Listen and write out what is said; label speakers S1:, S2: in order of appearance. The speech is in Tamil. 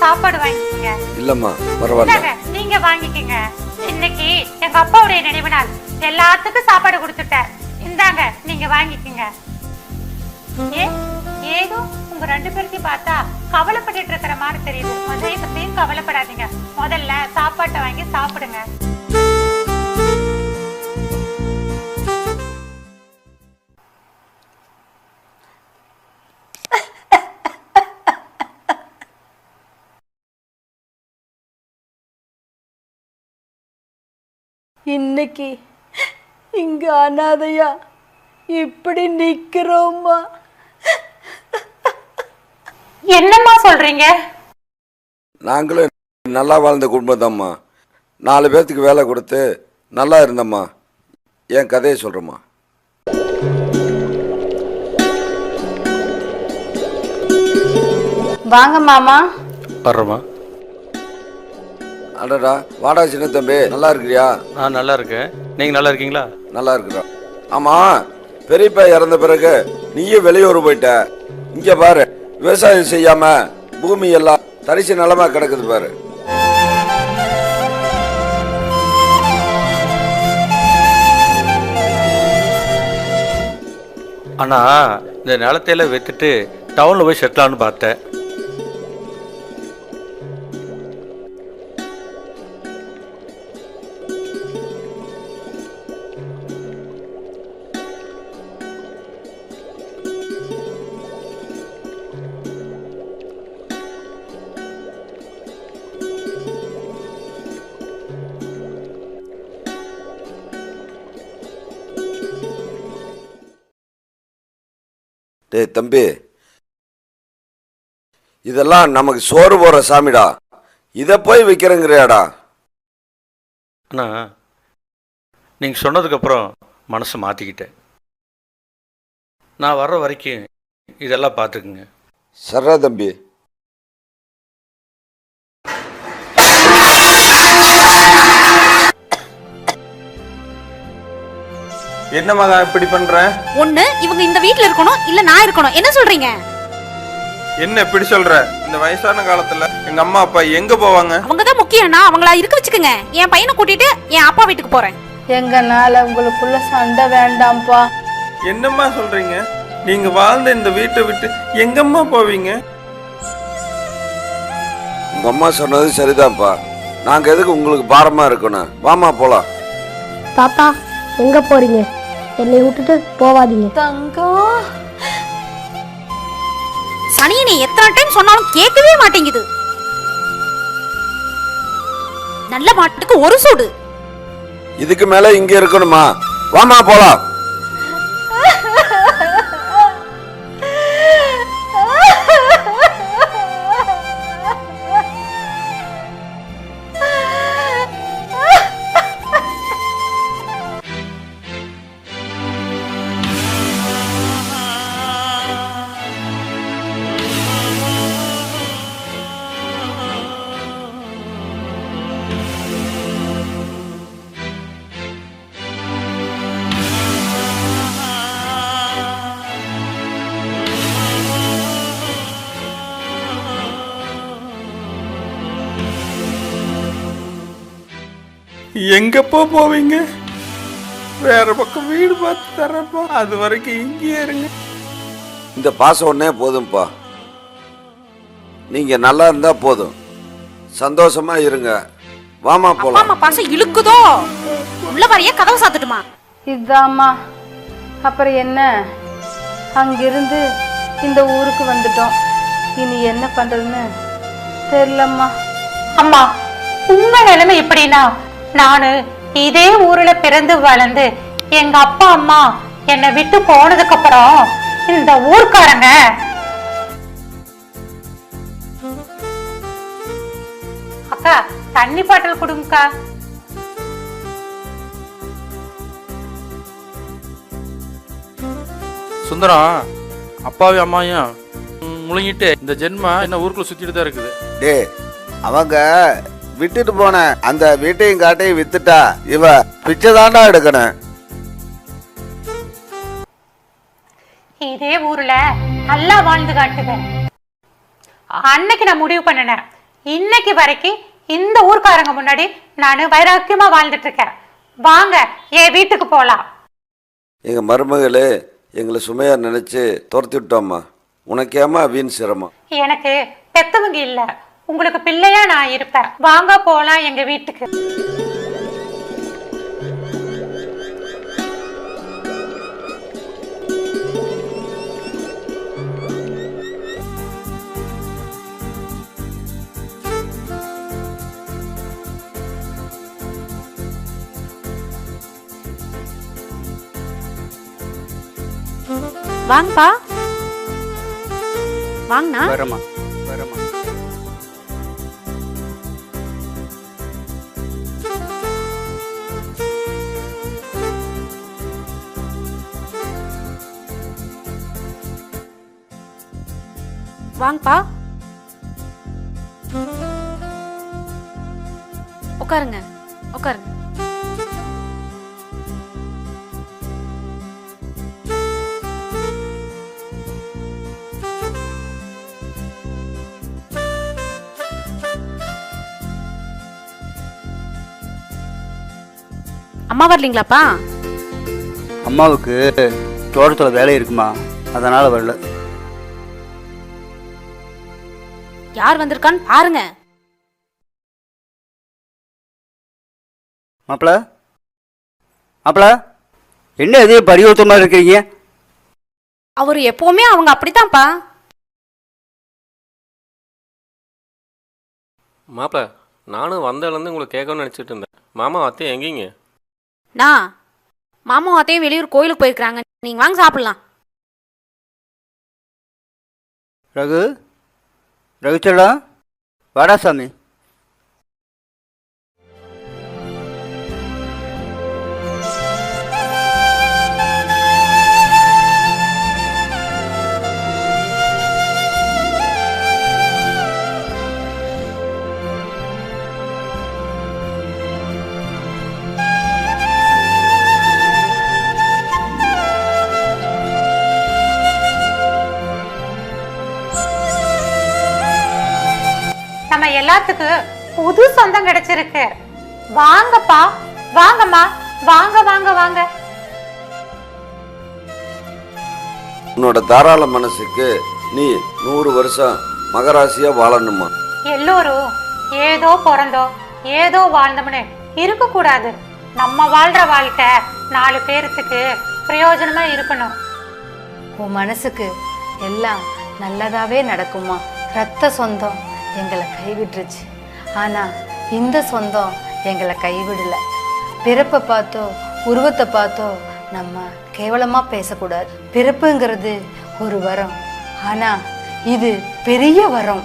S1: சாப்பாடு வாங்கிக்கங்க.
S2: இல்லம்மா பரவாயில்ல,
S1: நீங்க வாங்கிக்கங்க. இன்னைக்கு எங்க அப்பாவுடைய நினைவு நாள், எல்லாத்துக்கும் சாப்பாடு கொடுத்துட்டேன். இந்தாங்க நீங்க வாங்கிக்கங்க. ஏதோ உங்க 2 பேர்த்தையும் பார்த்தா கவலைப்பட்டு இருக்கிற மாதிரி தெரியுது. முதல்ல கவலைப்படாதீங்க, முதல்ல சாப்பாட்டை வாங்கி சாப்பிடுங்க.
S3: இன்னைக்கு இங்க அனாதையா இப்படி நிக்கிறோம்மா.
S1: என்னம்மா சொல்றீங்க?
S2: நாங்களும் நல்லா வாழ்ந்த குடும்பம் தான்மா. 4 பேர்த்துக்கு வேலை கொடுத்து நல்லா இருந்தம்மா. என் கதையை சொல்கிறேம்மா.
S3: வாங்க மாமா.
S4: வர்றோமா.
S2: அடடா வாடா சின்ன தம்பி, நல்லா இருக்கிறியா?
S4: நான் நல்லா இருக்கேன், நீங்கள் நல்லா இருக்கீங்களா?
S2: நல்லா இருக்கிறோம். ஆமாம், பெரியப்பா இறந்த பிறகு நீயும் வெளியூர் போயிட்ட. இங்கே பாரு, விவசாயம் செய்யாம பூமி எல்லாம் தரிசு நிலமா கிடக்குது பாரு.
S4: அண்ணா, இந்த நிலத்தையெல்லாம் விற்றுட்டு டவுனில் போய் செட்டிலான்னு பார்த்தேன்.
S2: டேய் தம்பி, இதெல்லாம் நமக்கு சோறு போற சாமிடா, இதை போய் விற்கிறேங்கிறியாடா?
S4: அண்ணா, நீங்கள் சொன்னதுக்கப்புறம் மனசை மாற்றிக்கிட்டேன். நான் வர்ற வரைக்கும் இதெல்லாம் பார்த்துக்குங்க.
S2: சரா தம்பி.
S5: என்ன மகா இப்படி பண்ற?
S6: ஒண்ணு இவங்க இந்த வீட்ல இருக்கணும், இல்ல நான் இருக்கணும். என்ன சொல்றீங்க?
S5: என்ன இப்படி சொல்ற? இந்த வயசான காலத்துல எங்க அம்மா அப்பா எங்க போவாங்க?
S6: அவங்க தான் முக்கியம்னா அவங்கள இருக்க வச்சுக்கோங்க. என் பையனை கூட்டிட்டு என் அப்பா வீட்டுக்கு போறேன்.
S3: எங்கனால உங்களுக்குள்ள சண்டை வேண்டாம்ப்பா.
S5: என்னம்மா சொல்றீங்க? நீங்க வாழ்ந்த இந்த வீட்டை விட்டு எங்கம்மா போவீங்க?
S2: உங்க அம்மா சொன்னது சரிதான்ப்பா. நாங்க எதுக்கு உங்களுக்கு பாரமா இருக்கணும்? வாமா போலாம்.
S7: தாத்தா எங்க போறீங்க? என்னை விட்டுட்டு போவாதீங்க.
S3: தங்கம்,
S6: சனியனை எத்தனை டைம் சொன்னாலும் கேட்கவே மாட்டேங்குது. நல்ல மாட்டுக்கு ஒரு சூடு.
S2: இதுக்கு மேல இங்க இருக்கணுமா? வாமா போலாம்.
S5: எங்கப்பா போவீங்க? வேற பக்கம் வீடு பார்த்து தரப்பா. அது வரைக்கும் இங்கேயே இருங்க.
S2: இந்த பாசம் ஒன்னே போதும்பா. நீங்க நல்லா இருந்தா போதும். சந்தோஷமா இருங்க. வாமா போலாம்.
S6: அம்மா பாசம் இழுக்குதோ. உள்ள வரைய கதவு சாத்துட்டுமா?
S3: இதாம்மா. அப்புறம் என்ன, அங்கிருந்து இந்த ஊருக்கு வந்துட்டோம். இனி என்ன பண்றதுன்னு தெரியலம்மா.
S1: அம்மா, உங்க நிலைமை எப்படின்னா, நானு இதே ஊர்ல பிறந்து வளர்ந்து எங்க அப்பா அம்மா என்னை விட்டு போனதுக்கு அப்புறம் இந்த ஊர்க்காரங்க அக்கா தண்ணி பாட்டில் கொடுங்கக்கா.
S8: சுந்தரம், அப்பாவையும் அம்மாவையும் முழுங்கிட்டு இந்த ஜென்மா என்ன ஊருக்குள்ள சுத்திட்டு தான் இருக்குது.
S2: டே, அவங்க விட்டுட்டு போன அந்த வீட்டையும் காட்டையும் வித்துட்டா இவ பிச்சை தாண்டா எடுக்கணும்.
S1: இதே ஊர்ல நல்லா வாழ்ந்து காட்டுவேன். அன்னைக்கு நான் முடிவு பண்ணினேன், இன்னைக்கு வரைக்கும் இந்த ஊர்க்காரங்க முன்னாடி நான் வைராக்கியமா வாழ்ந்துட்டு இருக்கேன். வாங்க என் வீட்டுக்கு போலாம்.
S2: எங்க மருமகளே எங்களை சுமையா நினைச்சு துரத்தி விட்டோம்மா. உனக்கேமா வீண் சிரமம்?
S1: எனக்கு பெத்தவங்க இல்ல, உங்களுக்கு பிள்ளையா நான் இருப்பேன். வாங்க போலாம் எங்க வீட்டுக்கு.
S6: வாங்கப்பா, வாங்கண்ணா.
S5: வரமா வரமா.
S6: வாங்கப்பா, உட்காருங்க உட்காருங்க. அம்மா வரலீங்களாப்பா?
S9: அம்மாவுக்கு தோட்டத்தில் வேலை இருக்குமா, அதனால் வரல.
S6: யார் வந்திருக்கான்னு பாருங்க.
S9: மாப்பிள மாப்பிள, என்ன எது பரிவர்த்தமாக இருக்கிறீங்க?
S6: அவர் எப்பவுமே அவங்க அப்படித்தான்ப்பா.
S10: மாப்பிள்ள, நானும் வந்ததுலேருந்து உங்களை கேட்கணும்னு நினச்சிட்டு இருந்தேன். மாமா அத்தையும் எங்கேங்க?
S6: நான் மாமாவும் அத்தையும் வெளியூர் கோயிலுக்கு போயிருக்கிறாங்க. நீங்க வாங்க சாப்பிடலாம்.
S9: ரகு ரகுச்சலா, வாடா சாமி.
S1: நம்ம எல்லாத்துக்கும் புது சொந்தம் கிடைச்சிருக்கு. வாங்கப்பா, வாங்கம்மா, வாங்க வாங்க வாங்க.
S2: உன்னோட தாராள மனசுக்கு நீ 100 வருஷம் மகராசியா வாழணுமா.
S1: எல்லோரும் ஏதோ பிறந்தோம் ஏதோ வாழ்ந்தோம்னு இருக்க கூடாது. நம்ம வாழ்ற வாழ்க்கை 4 பேருக்கு பிரயோஜனமா இருக்கணும்.
S3: உன் மனசுக்கு எல்லாம் நல்லதாவே நடக்குமா. ரத்த சொந்தம் எங்களை கைவிட்டுருச்சு, ஆனால் இந்த சொந்தம் எங்களை கைவிடலை. பிறப்பை பார்த்தோ உருவத்தை பார்த்தோ நம்ம கேவலமாக பேசக்கூடாது. பிறப்புங்கிறது ஒரு வரம், ஆனால் இது பெரிய வரம்.